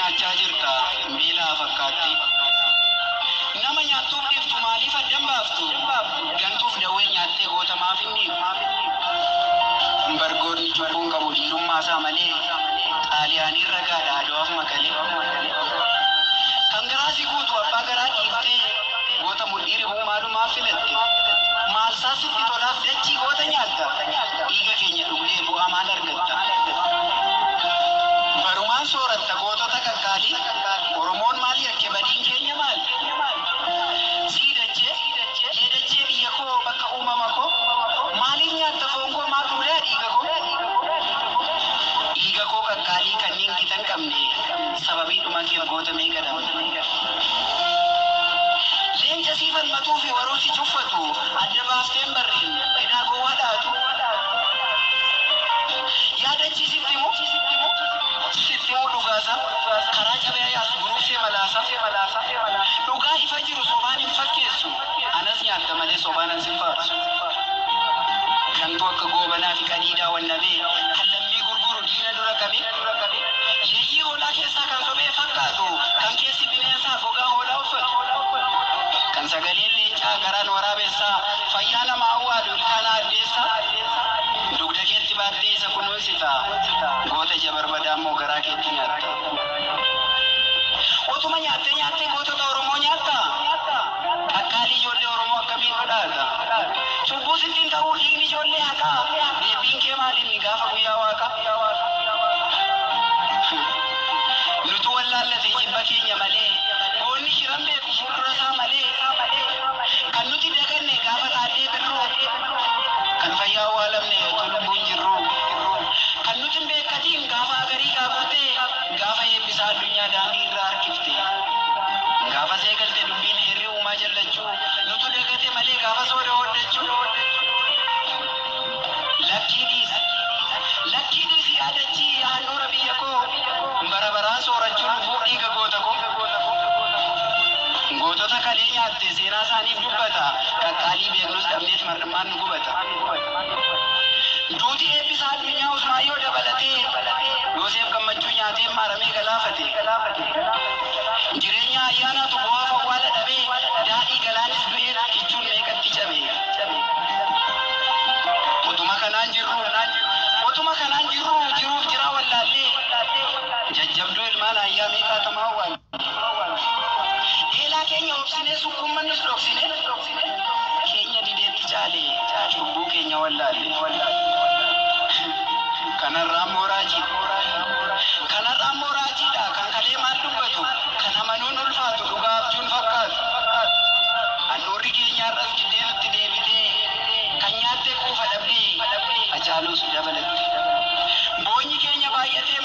nyaachaa jirta miilaa fakkaatti. Nama nyaattuuf dhiftu maaliif addan baaftu? Gantuuf dawwee nyaattee gootamaaf inni bargoonni cubbuun qabu diinummaa isaa malee xaaliyaanii ragaadha aduwaaf makalee. Kan garaasi guutu abbaa garaa dhiiftee goota mudhiiri huumaalumaaf filatte. Maalsaa sitti tolaaf dachii goota nyaatta. Dhiiga keenya dhugdee bu'aa maal argatta? Barumaan sooratta gootota qaqqaalii. Oromoon maal yakke badiin keenya maal? Siidachee biyya koo bakka uumama koo. Maaliif nyaatta foon koo maal dhugaa dhiiga koo? Dhiiga koo qaqqaalii kanneen gitan qabne sababii dhuma kee goota meeqa dhabne? Leenca si falmatuu fi waroo si cuffatu adda baafteen barreen hidhaa gowwaa dhaatu. Yaadachiisitti moo dhugaasa karaa cabee yaasu guruufsee malaasa. Dhugaa ifa jiru sobaan hin fakkeessu anas nyaatta malee sobaan an sin faarsu. Gantuu akka goobanaa fi qadiidaa wannabee kan lammii gurguru diina dura qabe. Yeeyyii hoolaa keessaa kan sobee fakkaatu kan keessi bineensaa gogaa hoolaa uffatu. Kan sagaleen leencaa garaan waraabessaa fayyaa nama awwaalu ilkaana addeessaa. Dugda keetti baattee isa kunuunsita goota ija barbadaa immoo garaa keetti nyaatta. Otuma nyaattee gootota Oromoo nyaatta. Qaqqaalii ijoollee Oromoo akkamiin dhudhaata? Cubbuu sittiin ta'uu dhiigni ijoollee haqaa. Deebiin kee maalinni gaafa guyyaa waaqaa? Nutu wallaallate jibba keenya malee boonni shiran beeku fuuldura isaa malee. Kan nuti daganne gaafa taatee birroo. Kan fayyaa awwaalamne tulumbuun jirru. Kan nuti hin beekatiin gaafa agarii gaafate gaafa eebbisaa addunyaa daandii irraa harkifte. Gaafa seegalte dubbiin hirrii uumaa jallachuu nutu dagate malee gaafa sooda hooddachuu. Lakkii dhiisi yaadachii handhuura biyya koo bara baraan soorachuun lubuu dhiiga goota koo. Gootota kalee nyaatte seenaa isaaniif dubbata. Qaqqaalii beeknus dhabneet mar'immaan nu gubata. Duuti eebbisaa addunyaa Usmaayyoo dabalatee Yoosef gammachuu nyaatee maaramee galaafate. Jireenya ayyaanaatu bu'aaf awwaala dhabee daadhii galaanis du'ee kichuun meeqatti cabe. Otuma kanaan jiruuf jira wallaallee jajjabduu ilmaan ayyaa meeqaa tamaa awwaale. Eelaa keenya obsinee sukkuummanus dhoksine keenya dideetti caale cubbuu keenya wallaalle. Kanarraan mooraajiidha kan kalee maal dubbatu kan amanuun ulfaatu dhugaa abjuun fakkaatu. Handhuurri keenya har'as giddee nutti deebitee kan nyaattee quufa dhabdee ajaaluus dabalatti. Boonyi keenya baay'atee